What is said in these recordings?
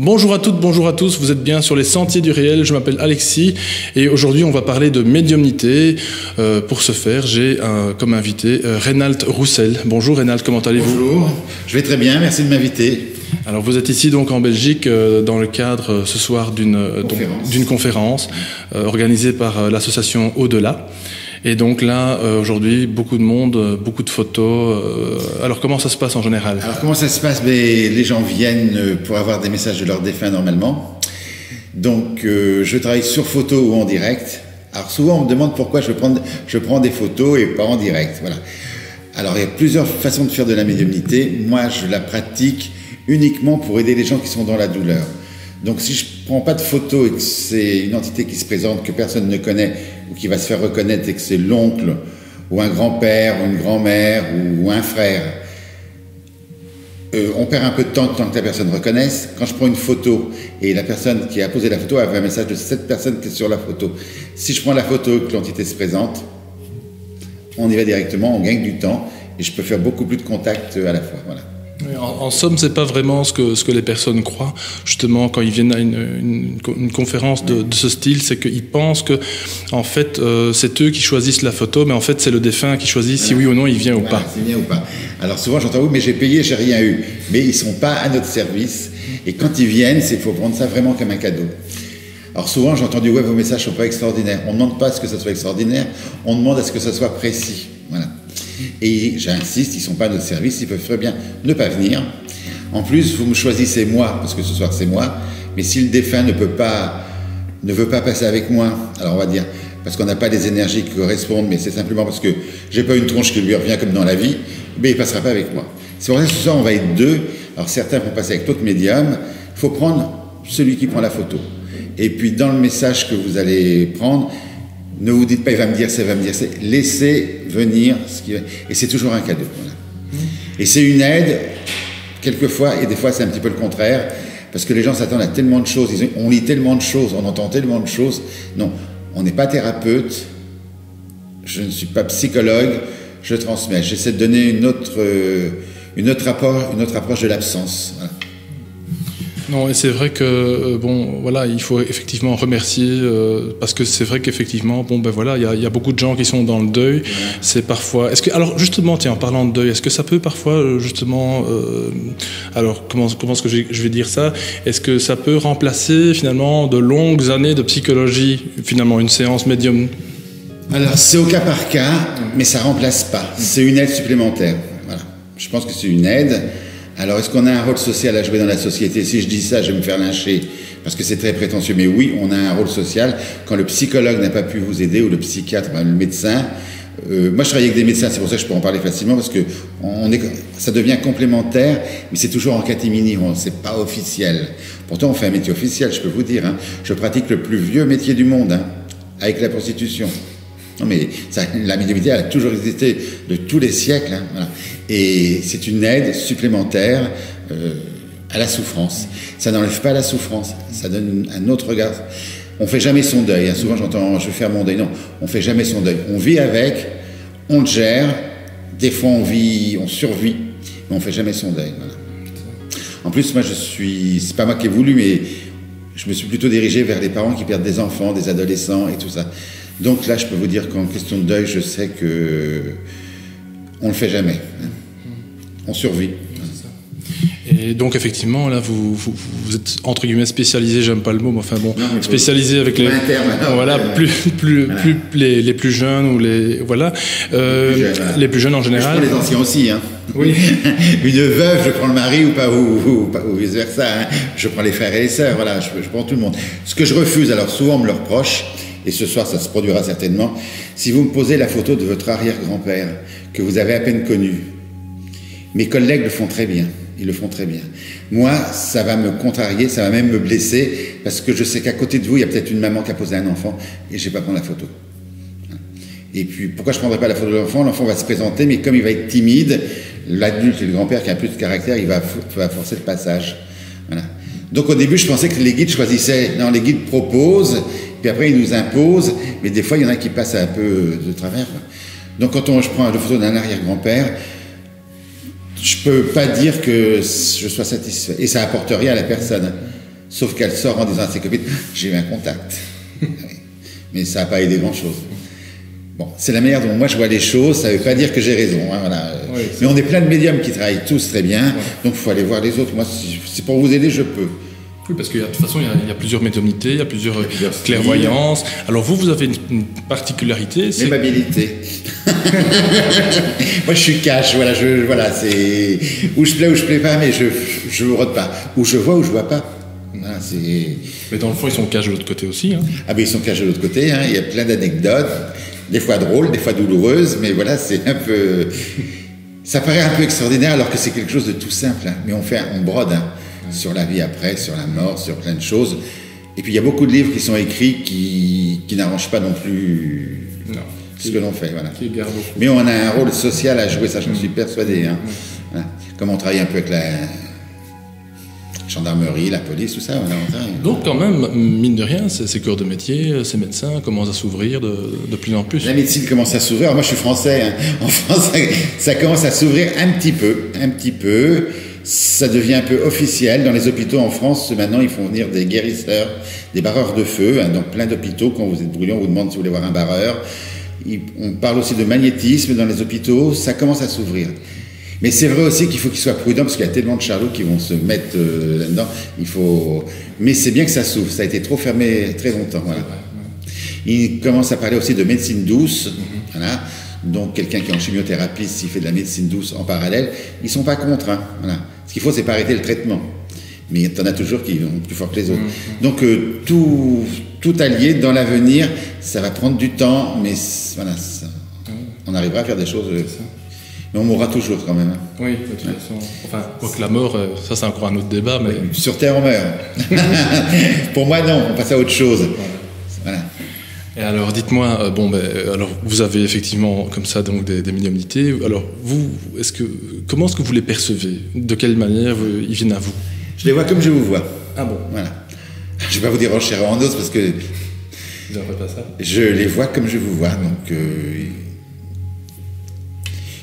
Bonjour à toutes, bonjour à tous, vous êtes bien sur les sentiers du réel, je m'appelle Alexis et aujourd'hui on va parler de médiumnité. Pour ce faire, j'ai comme invité Reynald Roussel. Bonjour Reynald, comment allez-vous? Bonjour, je vais très bien, merci de m'inviter. Alors vous êtes ici donc en Belgique dans le cadre ce soir d'une conférence organisée par l'association Au-delà. Et donc là, aujourd'hui, beaucoup de monde, beaucoup de photos. Alors, comment ça se passe en général? Alors, comment ça se passe? Les gens viennent pour avoir des messages de leurs défunts normalement. Donc, je travaille sur photo ou en direct. Alors, souvent, on me demande pourquoi je prends des photos et pas en direct. Voilà. Alors, il y a plusieurs façons de faire de la médiumnité. Moi, je la pratique uniquement pour aider les gens qui sont dans la douleur. Donc, si je prends pas de photos et que c'est une entité qui se présente, que personne ne connaît, ou qui va se faire reconnaître et que c'est l'oncle, ou un grand-père, ou une grand-mère, ou un frère, on perd un peu de temps que la personne reconnaisse. Quand je prends une photo, et la personne qui a posé la photo avait un message de cette personne qui est sur la photo. Si je prends la photo et que l'entité se présente, on y va directement, on gagne du temps, et je peux faire beaucoup plus de contacts à la fois. Voilà. En somme, c'est pas vraiment ce que les personnes croient. Justement, quand ils viennent à une conférence de ce style, c'est qu'ils pensent que, en fait, c'est eux qui choisissent la photo, mais en fait, c'est le défunt qui choisit si oui ou non il vient ou pas. S'il vient ou pas. Alors souvent, j'entends oui, mais j'ai payé, j'ai rien eu. Mais ils sont pas à notre service. Et quand ils viennent, il faut prendre ça vraiment comme un cadeau. Alors souvent, j'ai entendu ouais, vos messages sont pas extraordinaires. On ne demande pas à ce que ça soit extraordinaire, on demande à ce que ça soit précis. Voilà. Et j'insiste, ils ne sont pas à notre service, ils peuvent très bien ne pas venir. En plus, vous me choisissez moi, parce que ce soir c'est moi, mais si le défunt ne veut pas passer avec moi, alors on va dire, parce qu'on n'a pas les énergies qui correspondent, mais c'est simplement parce que j'ai pas une tronche qui lui revient comme dans la vie, mais il ne passera pas avec moi. C'est pour ça que ce soir on va être deux, alors certains vont passer avec d'autres médiums, il faut prendre celui qui prend la photo. Et puis dans le message que vous allez prendre, ne vous dites pas il va me dire ça, il va me dire ça. Laissez venir ce qui va. Et c'est toujours un cadeau. Voilà. Et c'est une aide, quelquefois, et des fois c'est un petit peu le contraire, parce que les gens s'attendent à tellement de choses. On lit tellement de choses, on entend tellement de choses. Non, on n'est pas thérapeute, je ne suis pas psychologue, je transmets. J'essaie de donner une autre approche de l'absence. Voilà. Non, et c'est vrai que bon, voilà, il faut effectivement remercier parce que c'est vrai qu'effectivement, bon, ben voilà, il y a beaucoup de gens qui sont dans le deuil. C'est parfois. Alors justement, tiens, en parlant de deuil, est-ce que ça peut parfois justement, alors comment est-ce que je vais dire ça? Est-ce que ça peut remplacer finalement de longues années de psychologie, finalement, une séance médium? Alors c'est au cas par cas, mais ça remplace pas. C'est une aide supplémentaire. Voilà. Je pense que c'est une aide. Alors, est-ce qu'on a un rôle social à jouer dans la société? Si je dis ça, je vais me faire lyncher, parce que c'est très prétentieux. Mais oui, on a un rôle social. Quand le psychologue n'a pas pu vous aider, ou le psychiatre, le médecin, moi je travaille avec des médecins, c'est pour ça que je peux en parler facilement, parce que ça devient complémentaire, mais c'est toujours en catimini, c'est pas officiel. Pourtant, on fait un métier officiel, je peux vous dire. Hein. Je pratique le plus vieux métier du monde, hein, avec la prostitution. Non mais la médiumnité a toujours existé de tous les siècles, hein, voilà. Et c'est une aide supplémentaire à la souffrance. Ça n'enlève pas la souffrance, ça donne un autre regard. On fait jamais son deuil, hein. Souvent j'entends je vais faire mon deuil, non, on fait jamais son deuil. On vit avec, on le gère, des fois on survit, mais on fait jamais son deuil. Voilà. En plus moi c'est pas moi qui ai voulu, mais je me suis plutôt dirigé vers les parents qui perdent des enfants, des adolescents et tout ça. Donc là, je peux vous dire qu'en question de deuil, je sais que on le fait jamais. Hein. On survit. Et donc effectivement, là, vous êtes entre guillemets spécialisé, j'aime pas le mot, mais enfin bon, non, mais spécialisé avec les, voilà, les plus jeunes ou les les plus jeunes en général. Je prends les anciens aussi, hein. Oui. Une veuve, je prends le mari ou vice versa. Hein. Je prends les frères et les sœurs. Voilà, je prends tout le monde. Ce que je refuse, alors souvent on me le reproche. Et ce soir, ça se produira certainement. Si vous me posez la photo de votre arrière-grand-père, que vous avez à peine connu, mes collègues le font très bien. Ils le font très bien. Moi, ça va me contrarier, ça va même me blesser, parce que je sais qu'à côté de vous, il y a peut-être une maman qui a posé un enfant, et je ne vais pas prendre la photo. Et puis, pourquoi je ne prendrai pas la photo de l'enfant? L'enfant va se présenter, mais comme il va être timide, l'adulte et le grand-père qui a plus de caractère, il va forcer le passage. Voilà. Donc au début, je pensais que les guides choisissaient. Non, les guides proposent, puis après ils nous imposent, mais des fois il y en a qui passent un peu de travers. Donc quand je prends la photo d'un arrière-grand-père, je peux pas dire que je sois satisfait. Et ça apporte rien à la personne. Sauf qu'elle sort en disant à ses copines, j'ai eu un contact. Mais ça n'a pas aidé grand-chose. Bon, c'est la manière dont moi je vois les choses, ça ne veut pas dire que j'ai raison. Hein, voilà. Oui, mais on est plein de médiums qui travaillent tous très bien, donc il faut aller voir les autres. Moi, si c'est pour vous aider, je peux. Oui, parce que de toute façon, il y a plusieurs médiumnités, il y a plusieurs clairvoyances. Alors vous avez une particularité, c'est... L'aimabilité. Moi, je suis cash, voilà, c'est... Où je plais pas, mais je ne rôde pas. Où je vois pas. Voilà, mais dans le fond, ils sont cash de l'autre côté aussi. Hein. Ah ben, ils sont cash de l'autre côté, hein. Il y a plein d'anecdotes, des fois drôles, des fois douloureuses, mais voilà, c'est un peu... Ça paraît un peu extraordinaire alors que c'est quelque chose de tout simple, hein. Mais on brode, hein. Sur la vie après, sur la mort, sur plein de choses. Et puis il y a beaucoup de livres qui sont écrits qui n'arrangent pas non plus ce que l'on fait. Voilà. Mais on a un rôle social à jouer, ça j'en suis persuadé. Hein. Voilà. Comme on travaille un peu avec la gendarmerie, la police, tout ça. Donc quand même, mine de rien, ces corps de métier, ces médecins commencent à s'ouvrir de plus en plus. La médecine commence à s'ouvrir. Alors moi je suis français. Hein. En France, ça commence à s'ouvrir un petit peu. Ça devient un peu officiel. Dans les hôpitaux en France, maintenant, ils font venir des guérisseurs, des barreurs de feu. Hein, dans plein d'hôpitaux, quand vous êtes brûlé, on vous demande si vous voulez voir un barreur. On parle aussi de magnétisme dans les hôpitaux. Ça commence à s'ouvrir. Mais c'est vrai aussi qu'il faut qu'ils soient prudents, parce qu'il y a tellement de charlots qui vont se mettre là-dedans. Mais c'est bien que ça s'ouvre. Ça a été trop fermé très longtemps. Voilà. Ils commencent à parler aussi de médecine douce. Voilà. Donc quelqu'un qui est en chimiothérapie, s'il fait de la médecine douce en parallèle, ils ne sont pas contre. Hein, voilà. Ce qu'il faut, c'est pas arrêter le traitement. Mais il y en a toujours qui vont plus fort que les autres. Donc tout allié dans l'avenir, ça va prendre du temps, mais voilà, on arrivera à faire des choses. Mais on mourra toujours quand même. Hein. Oui, de toute façon. Enfin, quoique la mort, ça c'est encore un autre débat. Mais... Oui, sur Terre, on meurt. Pour moi, non, on passe à autre chose. Voilà. Et alors, dites-moi, alors vous avez effectivement comme ça donc des médiumnités. Alors vous, comment est-ce que vous les percevez? De quelle manière ils viennent à vous? Je les vois comme je vous vois. Ah bon? Voilà. Je vais pas vous dire en chair et en os parce que vous n'avez pas ça. Je les vois comme je vous vois, donc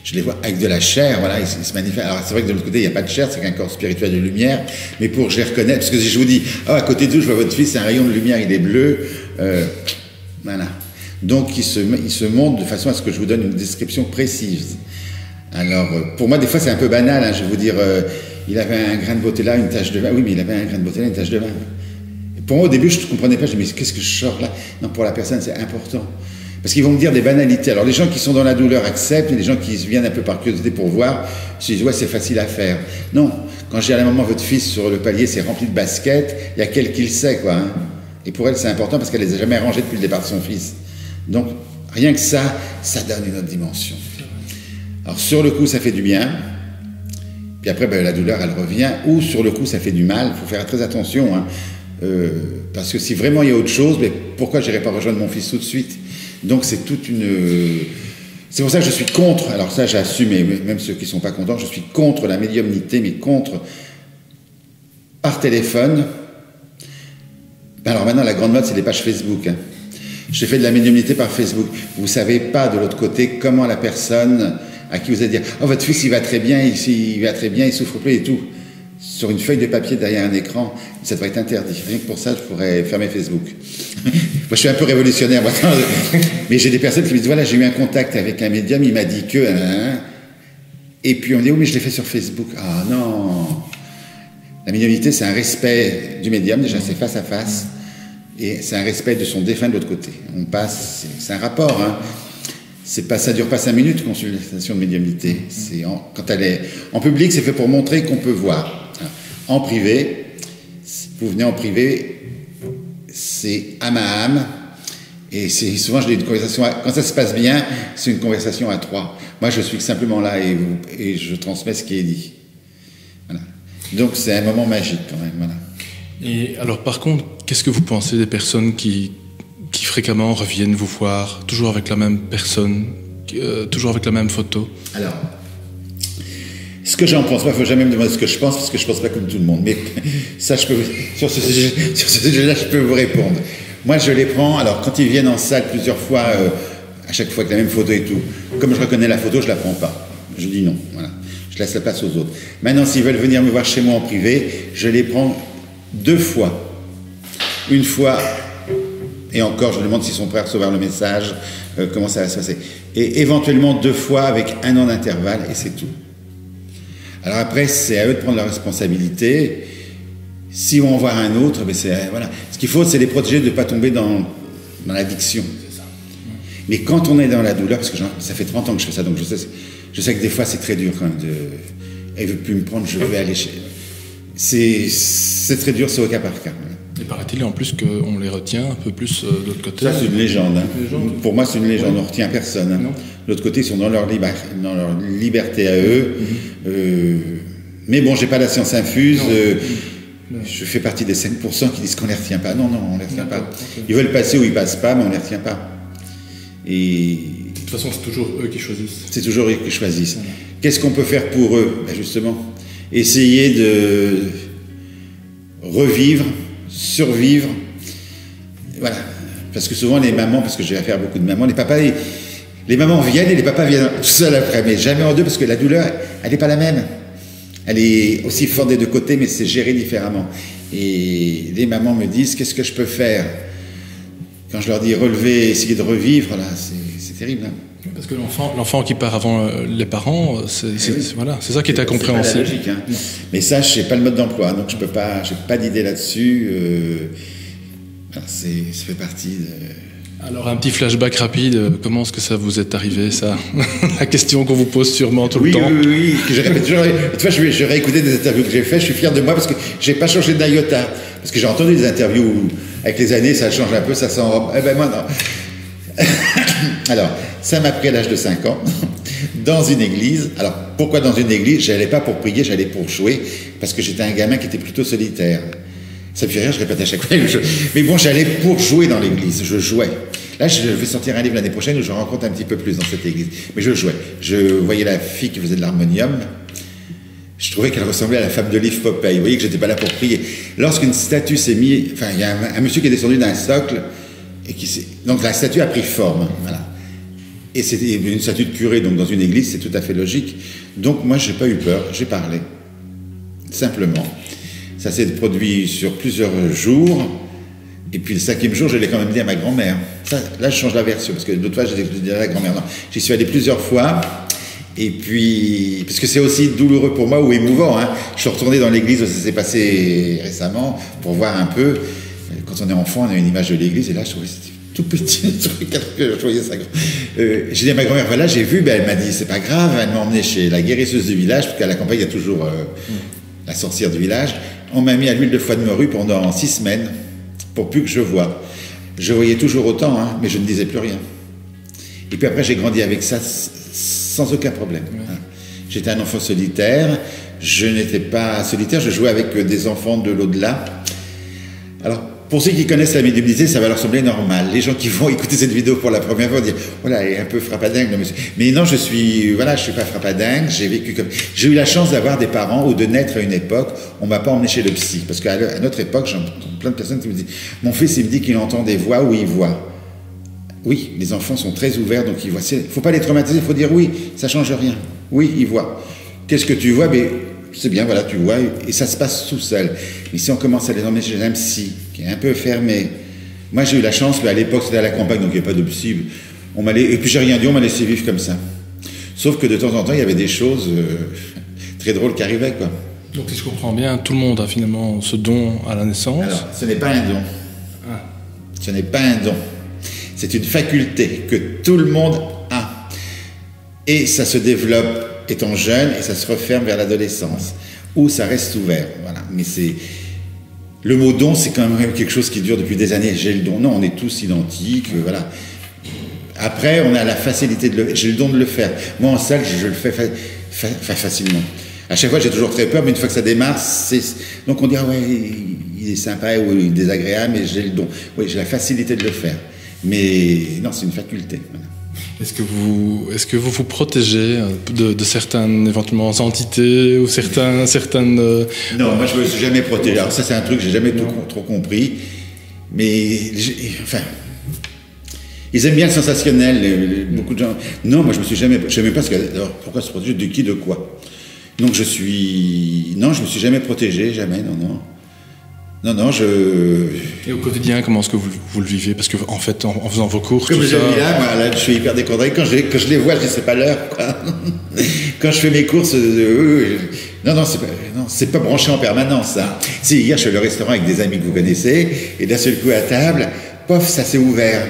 je les vois avec de la chair. Voilà, ils se manifestent. Alors c'est vrai que de l'autre côté il n'y a pas de chair, c'est qu'un corps spirituel de lumière. Mais pour que je les reconnaisse, parce que si je vous dis, à côté de vous, je vois votre fils, c'est un rayon de lumière, il est bleu. Voilà. Donc, il se montre de façon à ce que je vous donne une description précise. Alors, pour moi, des fois, c'est un peu banal. Hein, je vais vous dire, il avait un grain de beauté là, une tache de vin. Oui, mais il avait un grain de beauté là, une tache de vin. Et pour moi, au début, je ne comprenais pas. Je me disais, mais qu'est-ce que je sors là? Non, pour la personne, c'est important. Parce qu'ils vont me dire des banalités. Alors, les gens qui sont dans la douleur acceptent, et les gens qui viennent un peu par curiosité pour voir, se disent, ouais, c'est facile à faire. Non. Quand j'ai à la maman, votre fils sur le palier, c'est rempli de baskets, il y a qu'elle qui le sait, quoi. Hein. Et pour elle, c'est important parce qu'elle ne les a jamais rangées depuis le départ de son fils. Donc, rien que ça donne une autre dimension. Alors, sur le coup, ça fait du bien. Puis après, la douleur, elle revient. Ou sur le coup, ça fait du mal. Il faut faire très attention. Hein. Parce que si vraiment il y a autre chose, mais pourquoi je n'irai pas rejoindre mon fils tout de suite? Donc, c'est toute une... C'est pour ça que je suis contre. Alors ça, j'assume, et même ceux qui ne sont pas contents, je suis contre la médiumnité, mais contre par téléphone. Alors maintenant, la grande mode, c'est les pages Facebook. Hein. Je fais de la médiumnité par Facebook. Vous ne savez pas de l'autre côté comment la personne à qui vous allez dire « Oh, votre fils, il va très bien, il souffre plus et tout ». Sur une feuille de papier derrière un écran, ça devrait être interdit. Rien que pour ça, je pourrais fermer Facebook. Moi, je suis un peu révolutionnaire. Mais j'ai des personnes qui me disent « Voilà, j'ai eu un contact avec un médium, il m'a dit que... » Et puis on me dit « Oui, mais je l'ai fait sur Facebook. » Ah non. La médiumnité, c'est un respect du médium, déjà c'est face à face, et c'est un respect de son défunt de l'autre côté. On passe, c'est un rapport, hein. Ça dure pas 5 minutes, consultation de médiumnité. Quand elle est en public, c'est fait pour montrer qu'on peut voir. En privé, vous venez en privé, c'est âme à âme, et souvent je dis une conversation, quand ça se passe bien, c'est une conversation à 3. Moi je suis simplement là et je transmets ce qui est dit. Voilà. Donc c'est un moment magique quand même. Voilà. Et alors par contre, qu'est-ce que vous pensez des personnes qui fréquemment reviennent vous voir, toujours avec la même personne, toujours avec la même photo? Alors, ce que j'en pense, il ne faut jamais me demander ce que je pense, parce que je ne pense pas comme tout le monde. Mais ça, sur ce sujet-là, je peux vous répondre. Moi, je les prends, alors quand ils viennent en salle plusieurs fois, à chaque fois avec la même photo et tout, comme je reconnais la photo, je ne la prends pas. Je dis non, voilà. Je laisse la place aux autres. Maintenant, s'ils veulent venir me voir chez moi en privé, je les prends 2 fois. Une fois, et encore, je me demande si son frère recevoir le message, comment ça va se passer. Et éventuellement 2 fois avec 1 an d'intervalle, et c'est tout. Alors après, c'est à eux de prendre leur responsabilité. Si on en voit un autre, ben voilà. Ce qu'il faut, c'est les protéger de ne pas tomber dans l'addiction. Mais quand on est dans la douleur, parce que ça fait 30 ans que je fais ça, donc je sais que des fois c'est très dur quand même. Elle ne veut plus me prendre, je vais aller chez... C'est très dur, c'est au cas par cas. Et paraît-il en plus qu'on les retient un peu plus de l'autre côté. Ça, c'est une légende. Hein. Pour moi, c'est une légende. On ne retient personne. Hein. De l'autre côté, ils sont dans leur liberté à eux. Mais bon, j'ai pas la science infuse. Je fais partie des 5% qui disent qu'on ne les retient pas. Non, on ne les retient pas. Okay. Ils veulent passer ou ils passent pas, mais on ne les retient pas. Et de toute façon, c'est toujours eux qui choisissent. C'est toujours eux qui choisissent. Qu'est-ce qu'on peut faire pour eux? Ben justement, essayer de revivre, survivre. Voilà. Parce que souvent, les mamans, parce que j'ai affaire à beaucoup de mamans, les papas, les mamans viennent et les papas viennent tout seuls après, mais jamais en deux, parce que la douleur, elle n'est pas la même. Elle est aussi forte des 2 côtés, mais c'est géré différemment. Et les mamans me disent, qu'est-ce que je peux faire? Quand je leur dis relever, essayer de revivre, là, c'est terrible. Hein. Parce que l'enfant qui part avant les parents, voilà, c'est ça qui est incompréhensible. C'est pas la logique, hein. Mais ça, je n'ai pas le mode d'emploi, donc je n'ai pas d'idée là-dessus. Voilà, ça fait partie de... Alors, un petit flashback rapide, comment est-ce que ça vous est arrivé, ça? La question qu'on vous pose sûrement tout le temps. Oui, que je répète toujours. Tu vois, je réécouter des interviews que j'ai faites, je suis fier de moi parce que je n'ai pas changé d'iota. Parce que j'ai entendu des interviews où, avec les années, ça change un peu, ça s'enrobe. Eh ben moi, non. Alors, ça m'a pris à l'âge de 5 ans, dans une église. Alors, pourquoi dans une église? J'allais pas pour prier, j'allais pour jouer, parce que j'étais un gamin qui était plutôt solitaire. Ça me fait rire, je répète à chaque fois. Mais bon, j'allais pour jouer dans l'église, je jouais. Là, je vais sortir un livre l'année prochaine où je rencontre un petit peu plus dans cette église. Mais je jouais. Je voyais la fille qui faisait de l'harmonium. Je trouvais qu'elle ressemblait à la femme de Liv Popeye. Vous voyez que j'étais pas là pour prier. Lorsqu'une statue s'est mise... Enfin, il y a un monsieur qui est descendu d'un socle et donc la statue a pris forme. Voilà. Et c'était une statue de curé, donc dans une église, c'est tout à fait logique. Donc moi, j'ai pas eu peur, j'ai parlé. Simplement. Ça s'est produit sur plusieurs jours. Et puis le 5e jour, je l'ai quand même dit à ma grand-mère. Là, je change la version, parce que d'autres fois, je disais à la grand-mère. Non, j'y suis allé plusieurs fois. Et puis, parce que c'est aussi douloureux pour moi ou émouvant. Hein. Je suis retourné dans l'église où ça s'est passé récemment pour voir un peu. Quand on est enfant, on a une image de l'église. Et là, je trouvais que c'était tout petit. Je trouvais ça grand. J'ai dit à ma grand-mère, voilà, j'ai vu. Ben, elle m'a dit, c'est pas grave. Elle m'a emmené chez la guérisseuse du village, parce qu'à la campagne, il y a toujours la sorcière du village. On m'a mis à l'huile de foie de morue pendant 6 semaines. Pour plus que je voie. Je voyais toujours autant, hein, mais je ne disais plus rien. Et puis après, j'ai grandi avec ça sans aucun problème. Hein. J'étais un enfant solitaire, je n'étais pas solitaire, je jouais avec des enfants de l'au-delà. Alors, pour ceux qui connaissent la médiumnité, ça va leur sembler normal. Les gens qui vont écouter cette vidéo pour la première fois vont dire « Voilà, elle est un peu frappadingue, monsieur. » Mais non, je suis pas frappadingue, j'ai vécu comme... J'ai eu la chance d'avoir des parents ou de naître à une époque, on ne m'a pas emmené chez le psy. Parce qu'à notre époque, j'entends plein de personnes qui me disent « Mon fils, il me dit qu'il entend des voix ou il voit. » Oui, les enfants sont très ouverts, donc ils voient. Il ne faut pas les traumatiser, il faut dire « Oui, ça ne change rien. Oui, il voit. » Qu'est-ce que tu vois? Mais c'est bien, voilà, tu vois, et ça se passe tout seul. Mais si on commence à les emmener chez un psy, qui est un peu fermé, moi j'ai eu la chance, mais à l'époque c'était à la campagne, donc il n'y avait pas de psy, et puis j'ai rien dit, on m'a laissé vivre comme ça. Sauf que de temps en temps, il y avait des choses très drôles qui arrivaient, quoi. Donc si je comprends bien, tout le monde a finalement ce don à la naissance. Alors, ce n'est pas un don. Ah. Ce n'est pas un don. C'est une faculté que tout le monde a. Et ça se développe étant jeune et ça se referme vers l'adolescence, où ça reste ouvert. Voilà. Mais c'est... Le mot don, c'est quand même quelque chose qui dure depuis des années. J'ai le don. Non, on est tous identiques, voilà. Après, on a la facilité de le... J'ai le don de le faire. Moi, en salle, je le fais facilement. À chaque fois, j'ai toujours très peur, mais une fois que ça démarre, c'est... Donc on dit, ah ouais, il est sympa ou il est désagréable, mais j'ai le don. Oui, j'ai la facilité de le faire. Mais non, c'est une faculté. Voilà. Est-ce que vous vous protégez de certaines éventuellement entités ou certaines Non, moi je me suis jamais protégé. Alors ça c'est un truc que j'ai jamais trop compris. Mais enfin, ils aiment bien le sensationnel. Beaucoup de gens. Non, moi je me suis jamais. Je sais même pas alors pourquoi se protéger de qui, de quoi. Donc je me suis jamais protégé, jamais. Non. Non, Et au quotidien, comment est-ce que vous le vivez? Parce que en fait, en faisant vos courses, comme tout je ça... vis là, moi, là, je suis hyper décontracté. Quand je les vois, je dis c'est pas l'heure, quoi. Quand je fais mes courses, non, c'est pas branché en permanence, ça. Si, hier, je suis allé au restaurant avec des amis que vous connaissez, et d'un seul coup, à table, pof, ça s'est ouvert.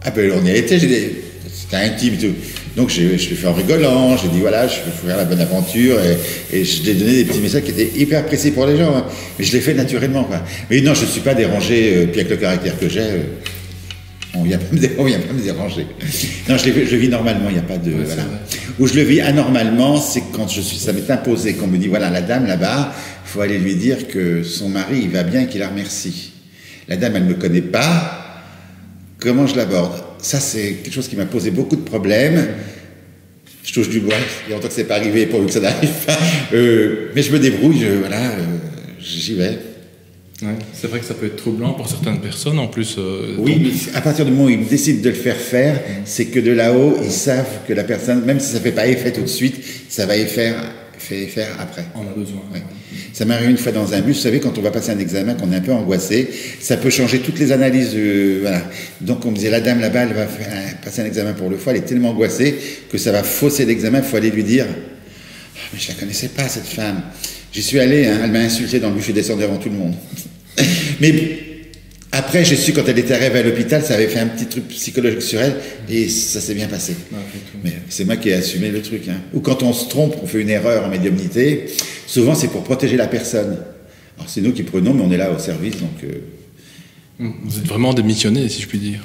Ah ben, on y a été, c'était intime et tout. Donc, je l'ai fait en rigolant, j'ai dit, voilà, je vais faire la bonne aventure, et je lui ai donné des petits messages qui étaient hyper précis pour les gens, hein. Mais je l'ai fait naturellement, quoi. Mais non, je ne suis pas dérangé, puis avec le caractère que j'ai, on vient pas me déranger. Non, je le vis normalement, il n'y a pas de... Ouais, voilà. Où je le vis anormalement, c'est quand ça m'est imposé, qu'on me dit, voilà, la dame là-bas, il faut aller lui dire que son mari, il va bien et qu'il la remercie. La dame, elle ne me connaît pas, comment je l'aborde? Ça, c'est quelque chose qui m'a posé beaucoup de problèmes. Je touche du bois, il y a longtemps que c'est pas arrivé, pourvu que ça n'arrive pas. Mais je me débrouille, j'y vais. Ouais, c'est vrai que ça peut être troublant pour certaines personnes, en plus. Oui, mais à partir du moment où ils décident de le faire, c'est que de là-haut, ils savent que la personne, même si ça ne fait pas effet tout de suite, ça va faire après. On a besoin. Ouais. Ça m'est arrivé une fois dans un bus, vous savez, quand on va passer un examen, qu'on est un peu angoissé, ça peut changer toutes les analyses. Voilà. Donc on me disait, la dame là-bas, elle va passer un examen pour le foie, elle est tellement angoissée que ça va fausser l'examen, il faut aller lui dire, mais je la connaissais pas, cette femme. J'y suis allé, hein, elle m'a insulté dans le bus, je suis descendu avant tout le monde. Mais après, j'ai su, quand elle était arrivée à l'hôpital, ça avait fait un petit truc psychologique sur elle, et ça s'est bien passé. Mais c'est moi qui ai assumé le truc. Hein. Ou quand on se trompe, on fait une erreur en médiumnité, souvent c'est pour protéger la personne. Alors c'est nous qui prenons, mais on est là au service, donc... Vous êtes vraiment des missionnés, si je puis dire.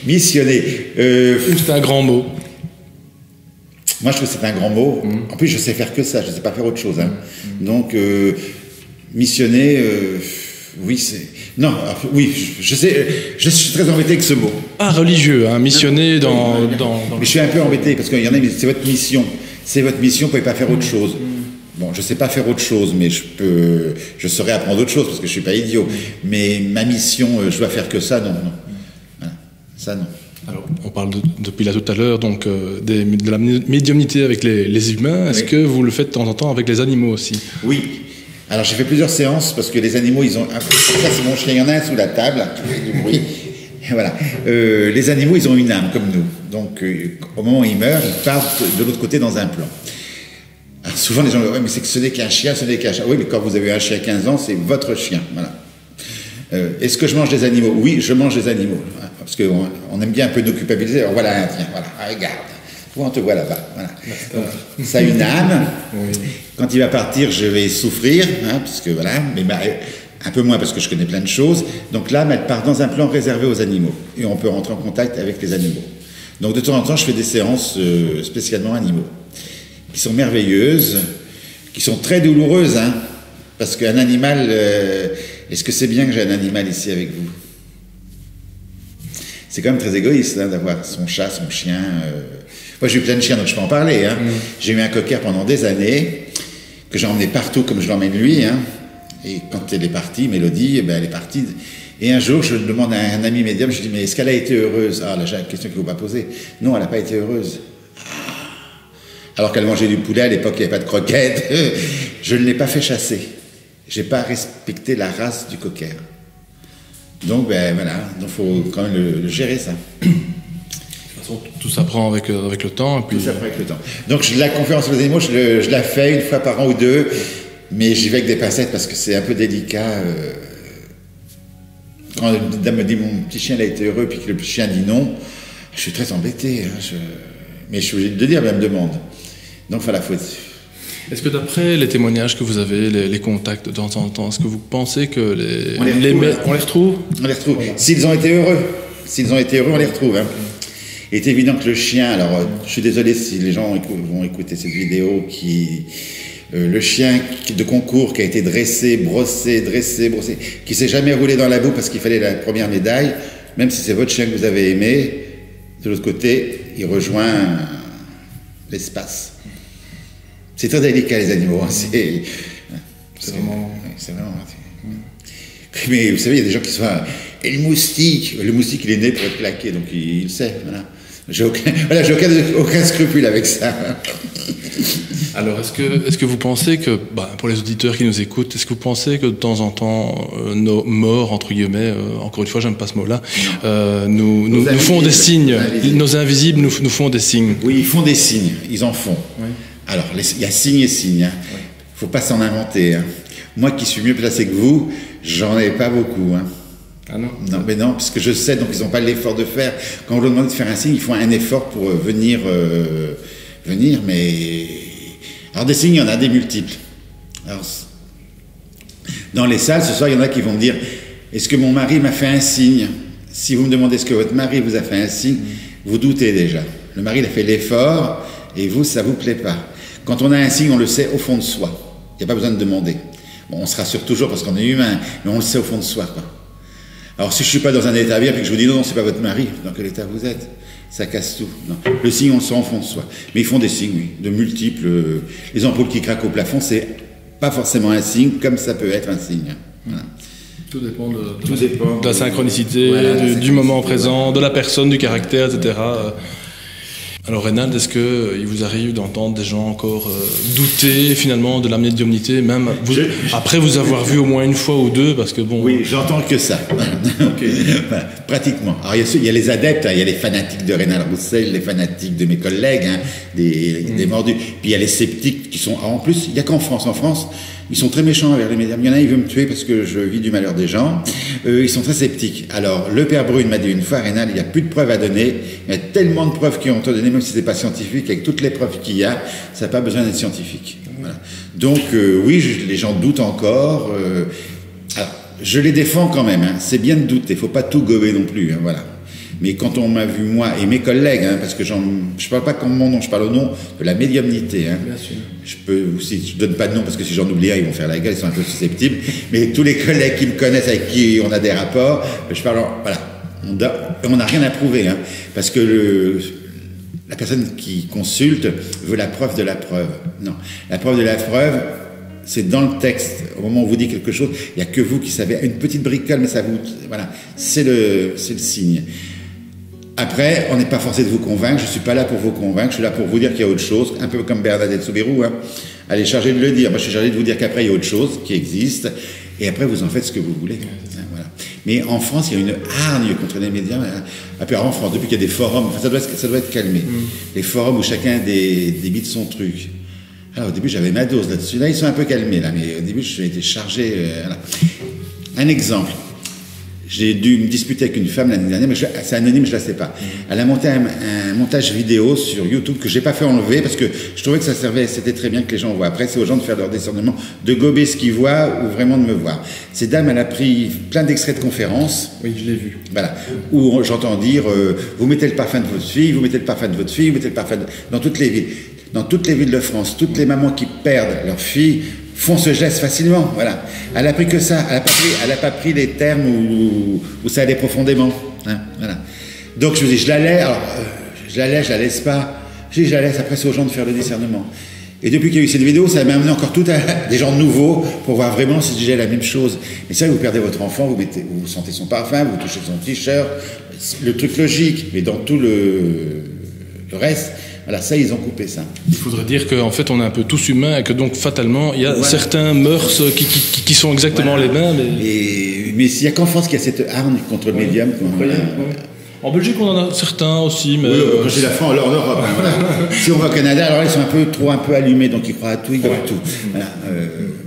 Missionner. C'est un grand mot. Moi, je trouve que c'est un grand mot. En plus, je sais faire que ça, je ne sais pas faire autre chose. Hein. Donc, missionner... oui, c'est... Non, oui, je sais, je suis très embêté avec ce mot. Ah, religieux, hein, missionner dans... Mais je suis un peu embêté, parce qu'il y en a, mais c'est votre mission. C'est votre mission, vous ne pouvez pas faire autre chose. Bon, je ne sais pas faire autre chose, mais je saurais apprendre autre chose, parce que je ne suis pas idiot. Mais ma mission, je dois faire que ça, non. Voilà. Ça, non. Alors, on parle depuis là tout à l'heure, donc, de la médiumnité avec les humains. Est-ce que vous le faites de temps en temps avec les animaux aussi? Oui. Alors j'ai fait plusieurs séances parce que les animaux, ils ont... Ça c'est mon chien, il y en a un sous la table qui fait du bruit. Et voilà. Les animaux, ils ont une âme comme nous. Donc au moment où ils meurent, ils partent de l'autre côté dans un plan. Alors, souvent les gens disent, ouais, mais c'est que ce n'est qu'un chien, ce n'est qu'un chien. Oui, mais quand vous avez un chien à 15 ans, c'est votre chien. Voilà. Est-ce que je mange des animaux? Oui, je mange des animaux. Parce qu'on aime bien un peu nous culpabiliser. Alors voilà, tiens, voilà, regarde. On te voit là-bas. Voilà. Donc, ça a une âme. Oui. Quand il va partir, je vais souffrir, hein, parce que voilà, mais un peu moins parce que je connais plein de choses. Donc l'âme, elle part dans un plan réservé aux animaux. Et on peut rentrer en contact avec les animaux. Donc de temps en temps, je fais des séances spécialement animaux, qui sont merveilleuses, qui sont très douloureuses, hein, parce qu'un animal... est-ce que c'est bien que j'ai un animal ici avec vous? C'est quand même très égoïste hein, d'avoir son chat, son chien... Moi, j'ai eu plein de chiens, donc je peux en parler. Hein. J'ai eu un cocker pendant des années, que j'ai emmené partout comme je l'emmène lui. Hein. Et quand elle est partie, Mélodie, ben, elle est partie. Et un jour, je demande à un ami médium, je dis, mais est-ce qu'elle a été heureuse? Ah, là, j'ai une question qu'il ne faut pas poser. Non, elle n'a pas été heureuse. Alors qu'elle mangeait du poulet, à l'époque, il n'y avait pas de croquettes. Je ne l'ai pas fait chasser. Je n'ai pas respecté la race du cocker. Donc, ben voilà, il faut quand même le gérer, ça. Tout s'apprend avec le temps. Et puis... Tout s'apprend avec le temps. Donc la conférence sur les animaux, je la fais une fois par an ou deux, mais j'y vais avec des pincettes parce que c'est un peu délicat. Quand une dame me dit mon petit chien a été heureux, puis que le petit chien dit non, je suis très embêté. Hein, mais je suis obligé de le dire, mais elle me demande. Donc voilà, faut... Est-ce que d'après les témoignages que vous avez, les contacts de temps en temps, est-ce que vous pensez que on les retrouve? On les retrouve. S'ils ont été heureux, on les retrouve. Hein. Il est évident que le chien, alors je suis désolé si les gens vont écouter cette vidéo, le chien de concours qui a été dressé, brossé, qui s'est jamais roulé dans la boue parce qu'il fallait la première médaille, même si c'est votre chien que vous avez aimé, de l'autre côté, il rejoint l'espace. C'est très délicat les animaux, hein. C'est vraiment... Mais vous savez, il y a des gens qui sont... Et le moustique, il est né pour être claqué, donc il sait, voilà. J'ai aucun scrupule avec ça. Alors, est-ce que vous pensez que, pour les auditeurs qui nous écoutent, est-ce que vous pensez que de temps en temps, nos morts, entre guillemets, encore une fois, j'aime pas ce mot-là, nous font des signes, nos invisibles nous font des signes? Oui, ils font des signes, ils en font. Oui. Alors, il y a signes et signes, hein. Oui. Faut pas s'en inventer, hein. Moi qui suis mieux placé que vous, j'en ai pas beaucoup, hein. Ah non? Non, mais non, parce que je sais, donc ils n'ont pas l'effort de faire. Quand on leur demande de faire un signe, ils font un effort pour venir, mais... Alors des signes, il y en a des multiples. Alors, dans les salles, ce soir, il y en a qui vont me dire, est-ce que mon mari m'a fait un signe? Si vous me demandez est-ce que votre mari vous a fait un signe, vous doutez déjà. Le mari, il a fait l'effort, et vous, ça vous plaît pas. Quand on a un signe, on le sait au fond de soi. Il n'y a pas besoin de demander. Bon, on se rassure toujours parce qu'on est humain, mais on le sait au fond de soi, quoi. Alors si je suis pas dans un état bien et que je vous dis non, c'est pas votre mari, dans quel état vous êtes? Ça casse tout. Non. Le signe, on le sent au fond de soi. Mais ils font des signes, oui, de multiples. Les ampoules qui craquent au plafond, c'est pas forcément un signe, comme ça peut être un signe. Voilà. Tout dépend de la synchronicité, voilà, du moment présent, de la personne, du caractère, etc. Alors Reynald, est-ce qu'il vous arrive d'entendre des gens encore douter finalement de la médiumnité, même après vous avoir vu au moins une fois ou deux, parce que bon... Oui, j'entends que ça. Okay. Voilà, pratiquement. Alors il y a les adeptes, hein, il y a les fanatiques de Reynald Roussel, les fanatiques de mes collègues, hein, des mordus. Puis il y a les sceptiques qui sont... Alors, en plus, il n'y a qu'en France. En France, ils sont très méchants envers les médiums. Il y en a, il veut me tuer parce que je vis du malheur des gens. Ils sont très sceptiques. Alors, le père Brune m'a dit une fois, Reynald, il n'y a plus de preuves à donner. Il y a tellement de preuves qui ont été données, même si ce n'est pas scientifique, avec toutes les preuves qu'il y a, ça n'a pas besoin d'être scientifique. Voilà. Donc, oui, les gens doutent encore. Alors, je les défends quand même. Hein. C'est bien de douter. Il ne faut pas tout gober non plus. Hein, voilà. Mais quand on m'a vu, moi et mes collègues, hein, parce que je ne parle pas comme mon nom, je parle au nom de la médiumnité. Hein. Bien sûr. Je peux aussi, je donne pas de nom parce que si j'en oublie un, ils vont faire la gueule, ils sont un peu susceptibles. Mais tous les collègues qui me connaissent, avec qui on a des rapports, je parle, voilà, on n'a rien à prouver, hein, parce que la personne qui consulte veut la preuve de la preuve. Non, la preuve de la preuve, c'est dans le texte. Au moment où on vous dit quelque chose, il n'y a que vous qui savez. Une petite bricole, mais ça vous, voilà, c'est le signe. Après, on n'est pas forcé de vous convaincre, je ne suis pas là pour vous convaincre, je suis là pour vous dire qu'il y a autre chose, un peu comme Bernadette Soubirous, hein. Elle est chargée de le dire, moi je suis chargé de vous dire qu'après il y a autre chose qui existe, et après vous en faites ce que vous voulez. Hein, voilà. Mais en France, il y a une hargne contre les médias, après en France, depuis qu'il y a des forums, enfin, ça doit être calmé, les forums où chacun débite son truc. Alors au début j'avais ma dose là-dessus, là ils sont un peu calmés, là, mais au début j'ai été chargé. Voilà. Un exemple. J'ai dû me disputer avec une femme l'année dernière, mais c'est anonyme, je ne la sais pas. Elle a monté un montage vidéo sur YouTube que je n'ai pas fait enlever parce que je trouvais que ça servait, c'était très bien que les gens voient. Après, c'est aux gens de faire leur discernement, de gober ce qu'ils voient ou vraiment de me voir. Cette dame, elle a pris plein d'extraits de conférences. Oui, je l'ai vu. Voilà. Où j'entends dire, vous mettez le parfum de votre fille, vous mettez le parfum de votre fille, vous mettez le parfum dans toutes les villes. Dans toutes les villes de France, toutes les mamans qui perdent leur fille font ce geste facilement, voilà. Elle a pris que ça, elle a pas pris les termes où ça allait profondément, hein, voilà. Donc je me dis, je la laisse pas. Je dis, je la laisse, après c'est aux gens de faire le discernement. Et depuis qu'il y a eu cette vidéo, ça m'a amené encore tout à des gens nouveaux pour voir vraiment si j'ai la même chose. Mais ça, vous perdez votre enfant, vous sentez son parfum, vous touchez son t-shirt, le truc logique, mais dans tout le reste. Voilà, ça, ils ont coupé ça. Il faudrait dire qu'en fait, on est un peu tous humains et que donc, fatalement, il y a certains mœurs qui sont exactement les mêmes. Mais il n'y a qu'en France qu'il y a cette hargne contre le médium. En Belgique, on en a certains aussi. Mais quand j'ai la France, alors en Europe. Hein, voilà. Si on va au Canada, alors ils sont un peu allumés, donc ils croient à tout, ils croient à tout. Voilà.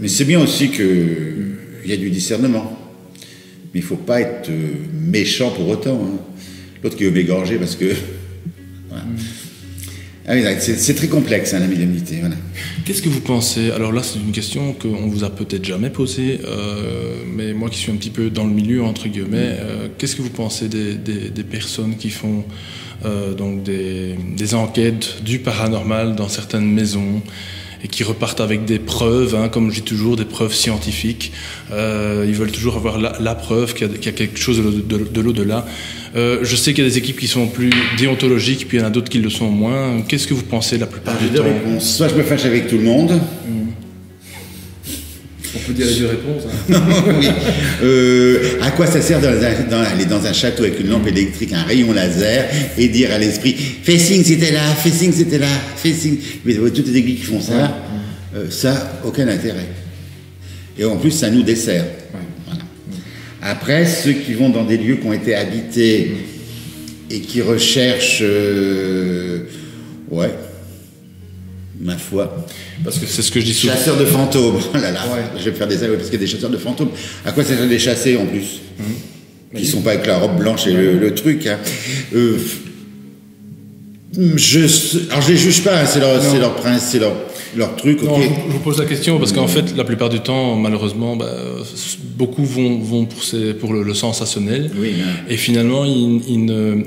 Mais c'est bien aussi qu'il y a du discernement. Mais il ne faut pas être méchant pour autant. Hein. L'autre qui veut m'égorger parce que... Voilà. Ah oui, c'est très complexe, hein, la médiumnité. Voilà. Qu'est-ce que vous pensez? Alors là, c'est une question qu'on vous a peut-être jamais posée, mais moi qui suis un petit peu dans le milieu, entre guillemets, qu'est-ce que vous pensez des personnes qui font donc des enquêtes du paranormal dans certaines maisons et qui repartent avec des preuves, hein, comme je dis toujours, des preuves scientifiques. Ils veulent toujours avoir la preuve qu'il y a quelque chose de l'au-delà. Je sais qu'il y a des équipes qui sont plus déontologiques, puis il y en a d'autres qui le sont moins. Qu'est-ce que vous pensez la plupart du temps? Soit je me fâche avec tout le monde, On peut dire les deux réponses. Hein. Oui. À quoi ça sert aller dans un château avec une lampe électrique, un rayon laser, et dire à l'esprit « fais signe, c'était là, fais signe, c'était là, fais signe ». Mais toutes les églises qui font ça, ça, aucun intérêt. Et en plus, ça nous dessert. Ouais. Voilà. Après, ceux qui vont dans des lieux qui ont été habités et qui recherchent... ouais, ma foi. Parce que c'est ce que je dis souvent. Chasseurs de fantômes. Oh là là, ouais. Je vais me faire des aveux parce qu'il y a des chasseurs de fantômes. À quoi ça sert de les chasser en plus qui ne sont pas avec la robe blanche et le truc. Hein. Alors je les juge pas, hein, c'est leur prince, c'est leur truc. Non, okay. Je vous pose la question parce qu'en fait, la plupart du temps, malheureusement, beaucoup vont pour le sensationnel. Oui, et finalement,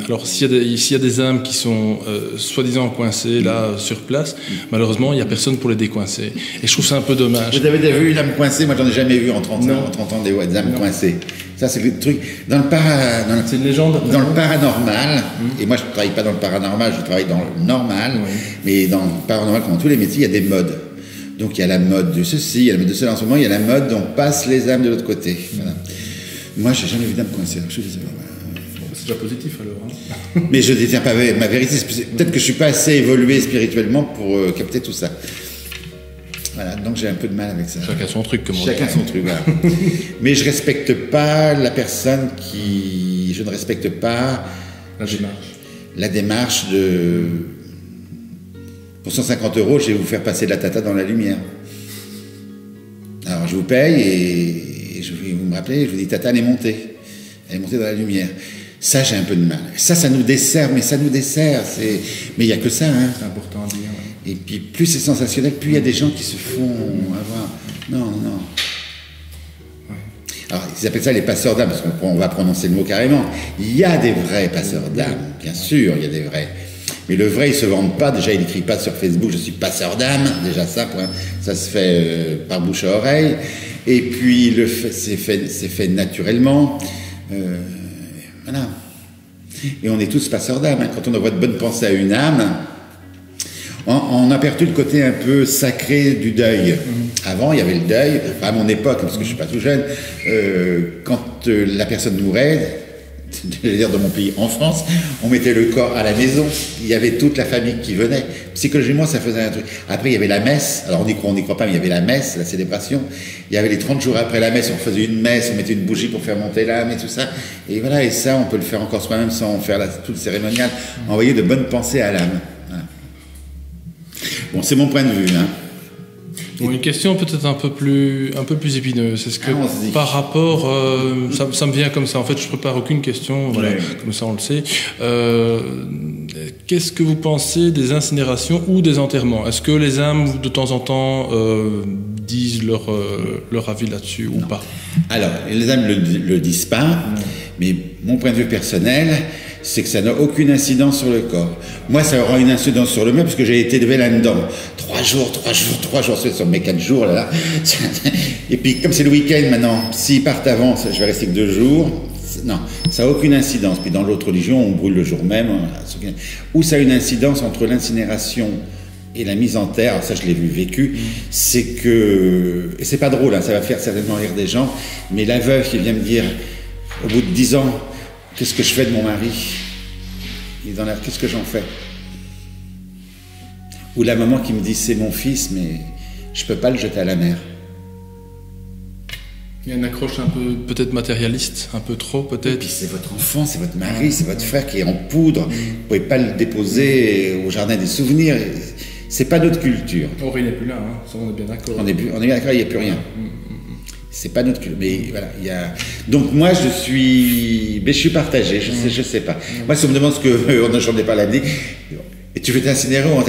alors s'il y a des âmes qui sont soi-disant coincées là sur place, malheureusement, il n'y a personne pour les décoincer. Et je trouve ça un peu dommage. Vous avez déjà vu une âme coincée? Moi, j'en ai jamais vu en 30 ans des âmes coincées. Ça, c'est le truc. C'est une légende. Dans le paranormal, et moi, je ne travaille pas dans le paranormal, je travaille dans le normal, mais dans le paranormal, comme dans tous les métiers, il y a des modes. Donc, il y a la mode de ceci, il y a la mode de cela. En ce moment, il y a la mode dont passent les âmes de l'autre côté. Voilà. Moi, je n'ai jamais vu d'âme coincée. Je suis désolé. C'est déjà positif, alors. Hein. Mais je ne détiens pas ma vérité. Peut-être que je ne suis pas assez évolué spirituellement pour capter tout ça. Voilà, donc j'ai un peu de mal avec ça. Chacun son truc, comme on dit. Chacun son truc, voilà. Mais je respecte pas la personne qui... Je ne respecte pas... La démarche de... Pour 150 €, je vais vous faire passer de la tata dans la lumière. Alors je vous paye et vous me rappelez, je vous dis tata, elle est montée. Elle est montée dans la lumière. Ça, j'ai un peu de mal. Ça nous dessert, mais ça nous dessert. Mais il n'y a que ça, hein. C'est important à dire, ouais. Et puis, plus c'est sensationnel, plus il y a des gens qui se font avoir... Non. Ouais. Alors, ils appellent ça les passeurs d'âme, parce qu'on va prononcer le mot carrément. Il y a des vrais passeurs d'âme, bien sûr, il y a des vrais. Mais le vrai, ils ne se vendent pas. Déjà, il n'écrit pas sur Facebook « Je suis passeur d'âme ». Déjà, ça se fait par bouche à oreille. Et puis, c'est fait naturellement. Voilà. Et on est tous passeurs d'âme. Hein. Quand on envoie de bonnes pensées à une âme, on a perdu le côté un peu sacré du deuil. Avant, il y avait le deuil, à mon époque, parce que je ne suis pas tout jeune, quand la personne mourait, de mon pays, en France, on mettait le corps à la maison, il y avait toute la famille qui venait. Psychologiquement, ça faisait un truc. Après, il y avait la messe, alors on n'y croit pas, mais il y avait la messe, la célébration. Il y avait les 30 jours après la messe, on faisait une messe, on mettait une bougie pour faire monter l'âme et tout ça. Et voilà, et ça, on peut le faire encore soi-même sans faire tout le cérémonial, envoyer de bonnes pensées à l'âme. Voilà. Bon, c'est mon point de vue, hein. Bon, une question peut-être un peu plus épineuse. Est-ce que par rapport, ça me vient comme ça. En fait, je prépare aucune question. Voilà, comme ça, on le sait. Qu'est-ce que vous pensez des incinérations ou des enterrements? Est-ce que les âmes, de temps en temps, disent leur avis là-dessus ou pas? Alors, les âmes le disent pas. Mais mon point de vue personnel, c'est que ça n'a aucune incidence sur le corps. Moi, ça aura une incidence sur le mien parce que j'ai été élevé là-dedans. 3 jours sur mes 4 jours, là. Et puis, comme c'est le week-end maintenant, s'ils partent avant, je vais rester que 2 jours. Non, ça n'a aucune incidence. Puis dans l'autre religion, on brûle le jour même. Où ça a une incidence entre l'incinération et la mise en terre, alors ça je l'ai vécu, c'est que... Et c'est pas drôle, hein, ça va faire certainement rire des gens, mais la veuve qui vient me dire, au bout de 10 ans, qu'est-ce que je fais de mon mari? Il est dans l'air, qu'est-ce que j'en fais? Ou la maman qui me dit, c'est mon fils, mais je peux pas le jeter à la mer. Il y a une accroche un peu, peut-être matérialiste, un peu trop, peut-être. Et puis c'est votre enfant, c'est votre mari, c'est votre frère qui est en poudre. Vous pouvez pas le déposer au jardin des souvenirs. C'est pas notre culture. Henri n'est plus là, hein. Ça, on est bien d'accord. On est bien d'accord, il n'y a plus rien. C'est pas notre culture. Mais voilà, il y a... Donc moi, je suis partagé, je sais pas. Moi, si on me demande ce que... J'en ai pas l'année. Et tu veux t'incinérer ou...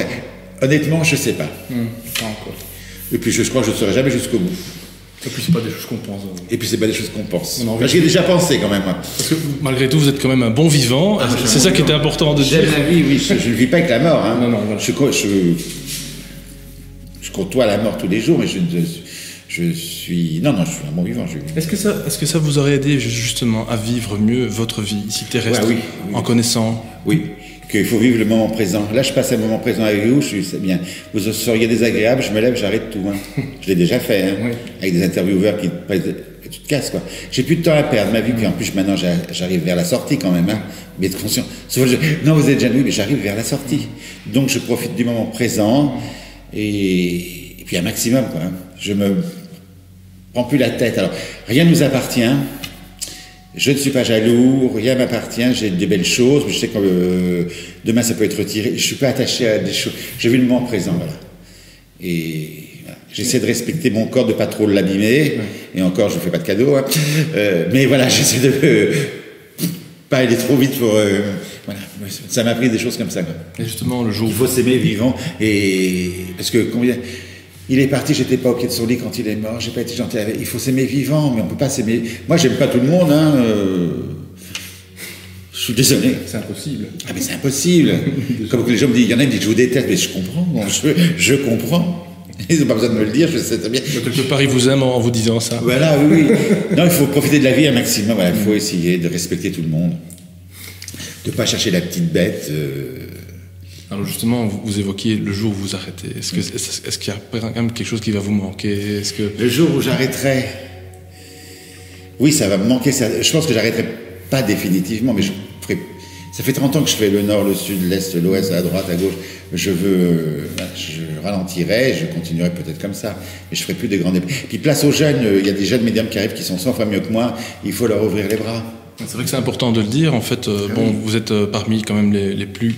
Honnêtement, je sais pas. Pas encore. Et puis je crois que je ne serai jamais jusqu'au bout. Et puis c'est pas des choses qu'on pense. Et puis c'est pas des choses qu'on pense. J'y ai déjà pensé quand même. Parce que malgré tout, vous êtes quand même un bon vivant. C'est ça qui était important de dire. J'aime la vie, oui. Je ne vis pas avec la mort. Hein. Non, voilà. Je côtoie la mort tous les jours, mais je suis... Non, je suis un bon vivant. Est-ce que ça vous aurait aidé justement à vivre mieux votre vie ici terrestre, oui. en connaissant? Oui. qu'il faut vivre le moment présent. Là, je passe un moment présent avec vous, c'est bien. Vous seriez désagréable, je me lève, j'arrête tout. Hein. Je l'ai déjà fait, hein, oui. Avec des intervieweurs qui tu te casses, quoi. J'ai plus de temps à perdre, ma vie, puis en plus, maintenant, j'arrive vers la sortie quand même, hein. Mais être conscient. Non, vous êtes déjà oui, mais j'arrive vers la sortie. Donc, je profite du moment présent, et puis un maximum, quoi. Hein. Je me prends plus la tête. Alors, rien ne nous appartient. Je ne suis pas jaloux, rien m'appartient, j'ai des belles choses, mais je sais que demain ça peut être retiré. Je ne suis pas attaché à des choses. J'ai vu le moment présent, voilà. Et voilà. J'essaie de respecter mon corps, de ne pas trop l'abîmer. Et encore, je ne fais pas de cadeaux. Hein. Mais voilà, j'essaie de pas aller trop vite pour... voilà. Ça m'a appris des choses comme ça. Quoi. Et justement, le jour où... Il faut s'aimer vivant. Et... Parce que combien... Il est parti, j'étais pas au pied de son lit quand il est mort, j'ai pas été gentil avec. Il faut s'aimer vivant, mais on peut pas s'aimer. Moi, j'aime pas tout le monde, hein. Je suis désolé. C'est impossible. Ah, mais c'est impossible. Comme que les gens me disent, il y en a qui me disent, je vous déteste, mais je comprends. Je comprends. Ils n'ont pas besoin de me le dire, je sais très bien. Quelque part, ils vous aiment en vous disant ça. Voilà, oui. Non, il faut profiter de la vie un maximum. Voilà, il faut essayer de respecter tout le monde. De pas chercher la petite bête. Alors justement, vous évoquiez le jour où vous arrêtez. Est-ce qu'il y a quand même quelque chose qui va vous manquer? Est-ce que... Le jour où j'arrêterai, oui, ça va me manquer. Je pense que j'arrêterai pas définitivement, mais ça fait 30 ans que je fais le nord, le sud, l'est, l'ouest, à droite, à gauche. Je ralentirai, je continuerai peut-être comme ça, mais je ferai plus de grandes... Puis place aux jeunes, il y a des jeunes médiums qui arrivent qui sont 100 fois mieux que moi, il faut leur ouvrir les bras. C'est vrai que c'est important de le dire. En fait, bon, vous êtes parmi quand même les plus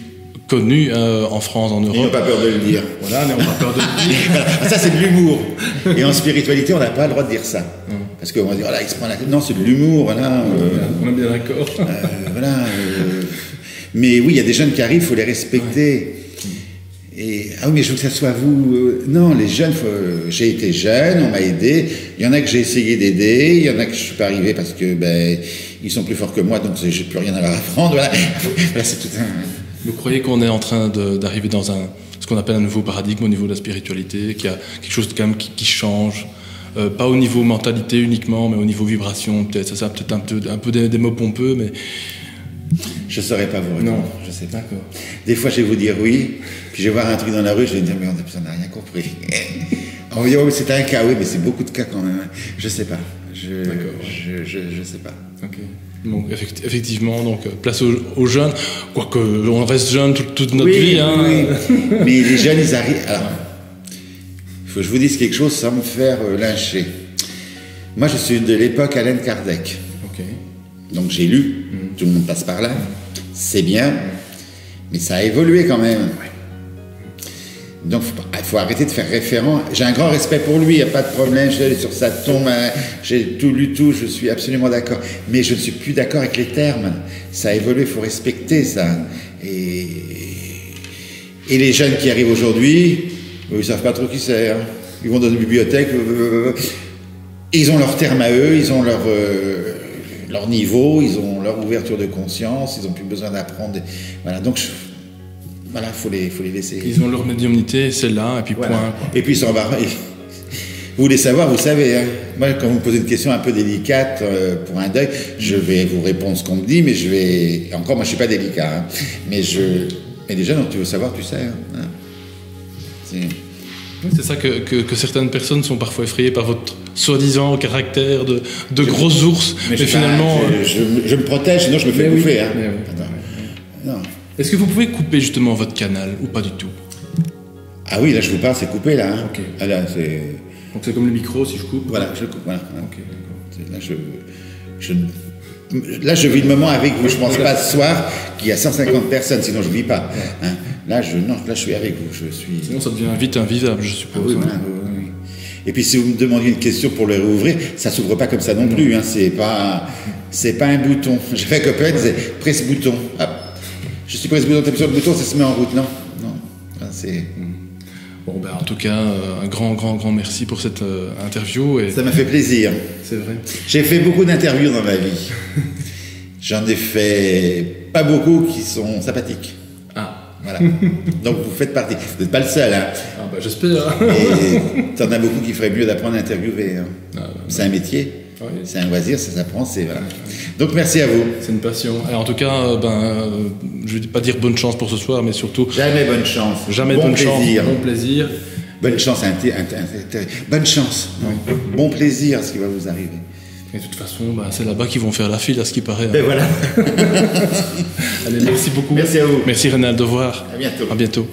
connus en France, en Europe. Ils n'ont pas peur de le dire. Voilà, mais on n'a pas peur de le dire. Voilà. Ça, c'est de l'humour. Et en spiritualité, on n'a pas le droit de dire ça. Parce qu'on va dire, voilà, il se prend la tête. Non, c'est de l'humour, voilà. On est bien d'accord. Voilà. Mais oui, il y a des jeunes qui arrivent, il faut les respecter. Et, ah oui, mais je veux que ça soit vous. Non, les jeunes, j'ai été jeune, on m'a aidé. Il y en a que j'ai essayé d'aider, il y en a que je suis pas arrivé parce que ils sont plus forts que moi, donc j'ai plus rien à leur apprendre. Voilà, voilà c'est tout un... Vous croyez qu'on est en train d'arriver dans ce qu'on appelle un nouveau paradigme au niveau de la spiritualité, qu'il y a quelque chose quand même qui change, pas au niveau mentalité uniquement, mais au niveau vibration, peut-être. Ça peut-être un peu des mots pompeux, mais... Je ne saurais pas vous répondre. Non, je sais pas. D'accord. Des fois, je vais vous dire oui, puis je vais voir un truc dans la rue, je vais me dire, mais on n'a rien compris. On va dire, oh, c'est un cas, oui, mais c'est beaucoup de cas quand même. Je sais pas. Je sais pas. Ok. Donc, effectivement, donc, place aux jeunes, quoique on reste jeune toute notre vie. Hein. Oui. Mais les jeunes, ils arrivent. Alors, il faut que je vous dise quelque chose sans me faire lyncher. Moi, je suis de l'époque Alain Kardec. Ok. Donc, j'ai lu. Tout le monde passe par là. C'est bien. Mais ça a évolué quand même. Donc, il faut arrêter de faire référent. J'ai un grand respect pour lui, il n'y a pas de problème. Je suis allé sur sa tombe, j'ai tout lu, je suis absolument d'accord. Mais je ne suis plus d'accord avec les termes. Ça a évolué, il faut respecter ça. Et les jeunes qui arrivent aujourd'hui, ils ne savent pas trop qui c'est. Hein. Ils vont dans une bibliothèque, ils ont leurs termes à eux, ils ont leur niveau, ils ont leur ouverture de conscience, ils n'ont plus besoin d'apprendre. Voilà, donc... Voilà, faut les laisser. Ils ont leur médiumnité, celle-là, et puis voilà. Point. Quoi. Et puis ils s'en vont. Vous voulez savoir, vous savez. Hein. Moi, quand vous me posez une question un peu délicate pour un deuil, je vais vous répondre ce qu'on me dit, mais je vais... Encore, moi, je suis pas délicat. Hein. Mais déjà, donc, tu veux savoir, tu sais. Hein. C'est ça que certaines personnes sont parfois effrayées par votre soi-disant caractère de gros ours. Mais finalement... Je me protège, sinon je me fais bouffer. Hein. Non. Est-ce que vous pouvez couper justement votre canal ou pas du tout? Ah oui, là je vous parle, c'est coupé là. Hein. Okay. Ah, là, c'est... Donc c'est comme le micro si je coupe? Voilà, je coupe. Voilà. Okay, là je vis le moment avec vous. Je ne pense pas ce soir qu'il y a 150 personnes, sinon je ne vis pas. Hein. Là je suis avec vous. Sinon ça devient vite invisible, je suppose. Ah, oui, voilà, oui. Et puis si vous me demandiez une question pour le réouvrir, ça ne s'ouvre pas comme ça non plus. Hein. C'est pas un bouton. J'ai fait que peut-être c'est presse bouton. Hop. Je suis presse bouton, t'appuies sur le bouton, ça se met en route. Non. C'est... Bon, en tout cas, un grand merci pour cette interview. Et... Ça m'a fait plaisir. C'est vrai. J'ai fait beaucoup d'interviews dans ma vie. J'en ai fait pas beaucoup qui sont sympathiques. Ah. Voilà. Donc vous faites partie. Vous n'êtes pas le seul. Hein. Ah j'espère. Et t'en as beaucoup qui feraient mieux d'apprendre à interviewer. Hein. C'est un métier. Oui. C'est un loisir, ça s'apprend, c'est voilà. Donc merci à vous. C'est une passion. Et en tout cas, je ne vais pas dire bonne chance pour ce soir, mais surtout... Jamais bonne chance. Jamais bon bonne plaisir. chance. Bon plaisir. Bonne chance, bonne chance. Oui. Bon plaisir à ce qui va vous arriver. Et de toute façon, c'est là-bas qu'ils vont faire la file, à ce qui paraît. Ben voilà. Allez, merci beaucoup. Merci à vous. Merci Rénal, de voir. À bientôt. À bientôt.